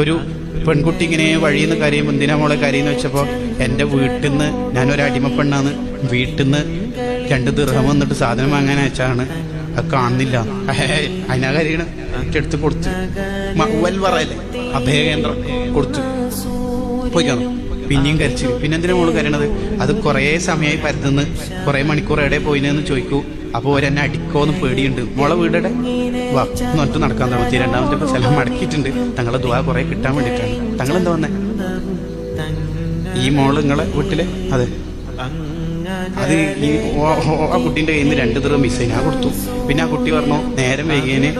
ഒരു പെൺകുട്ടി ഇങ്ങനെ വഴിയിൽ നിന്ന് കരയും, എന്തിനാ മോളെ കരയെന്ന് വെച്ചപ്പോൾ എൻ്റെ വീട്ടിൽ നിന്ന്, ഞാനൊരു അടിമപ്പെണ്ണാണ്, വീട്ടിൽ നിന്ന് 2 ദിർഹം വന്നിട്ട് സാധനം വാങ്ങാൻ അയച്ചാണ്, അത് കാണുന്നില്ല, അതിനാ കരയണ്. എടുത്ത് കൊടുത്തു, പറയല്ലേ അഭയകേന്ദ്രം കൊടുത്തു പോയിക്കാണോ. പിന്നെയും കരച്ചു. പിന്നെന്തിനാ മോള് കരയണത്? അത് കുറേ സമയമായി പരത്തുനിന്ന്, കുറേ മണിക്കൂർ എവിടെ പോയിനെന്ന് ചോദിക്കൂ. അപ്പോൾ ഒരെന്നെ അടിക്കോന്ന് പേടിയുണ്ട്. മോളെ വീടെ വാ എന്നിട്ട് നടക്കാൻ തുടങ്ങി. 2ാമത്തെ സ്ഥലം മടക്കിയിട്ടുണ്ട്. തങ്ങളെ ദുആ കുറേ കിട്ടാൻ വേണ്ടിയിട്ടാണ്. തങ്ങളെന്താ വന്നേ? ഈ മോള് നിങ്ങളെ വീട്ടില്? അതെ, അത് ഈ ആ കുട്ടീൻ്റെ കയ്യിൽ നിന്ന് 2 ദിർഹം മിസ്സായി. ഞാൻ കൊടുത്തു. പിന്നെ ആ കുട്ടി പറഞ്ഞു നേരം വൈകിയതിന്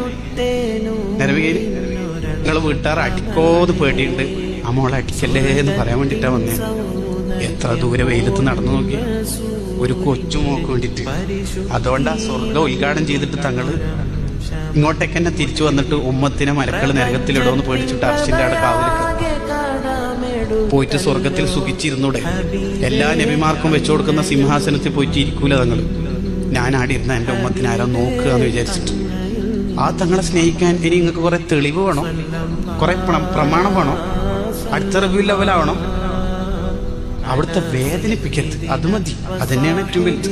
നിങ്ങളെ വീട്ടുകാർ അടിക്കോന്ന് പേടിയുണ്ട്, ആ മോളെ അടിക്കല്ലേ എന്ന് പറയാൻ വേണ്ടിയിട്ടാ വന്നേ. എത്ര ദൂരെ വെയിലത്ത് നടന്നു നോക്കി, ഒരു കൊച്ചു മോക്ക് വേണ്ടിയിട്ട്. അതുകൊണ്ടാ സ്വർഗം ഉദ്ഘാടനം ചെയ്തിട്ട് തങ്ങള് ഇങ്ങോട്ടേക്ക് തന്നെ തിരിച്ചു വന്നിട്ട് ഉമ്മത്തിനെ മലക്കൾ നരകത്തിലിടുമെന്ന് പേടിച്ചിട്ട് അർശിന്റെ അവിടെ കാവലിക്ക് പോയിട്ട് സ്വർഗത്തിൽ സുഖിച്ചിരുന്നൂടെ? എല്ലാ നബിമാർക്കും വെച്ചു കൊടുക്കുന്ന സിംഹാസനത്തിൽ പോയിട്ട് ഇരിക്കൂല തങ്ങള്. ഞാൻ ആടെ ഇരുന്ന എൻ്റെ ഉമ്മത്തിനെ ആരോ നോക്കുക എന്ന് വിചാരിച്ചിട്ട്. ആ തങ്ങളെ സ്നേഹിക്കാൻ ഇനി നിങ്ങൾക്ക് കുറെ തെളിവ് വേണം, കുറെ പ്രമാണം വേണം, അടുത്ത റിവ്യൂ ലെവലാവണം. അവിടുത്തെ വേദനിപ്പിക്കരുത്, അത് മതി. അതന്നെയാണ് ഏറ്റവും വലുത്.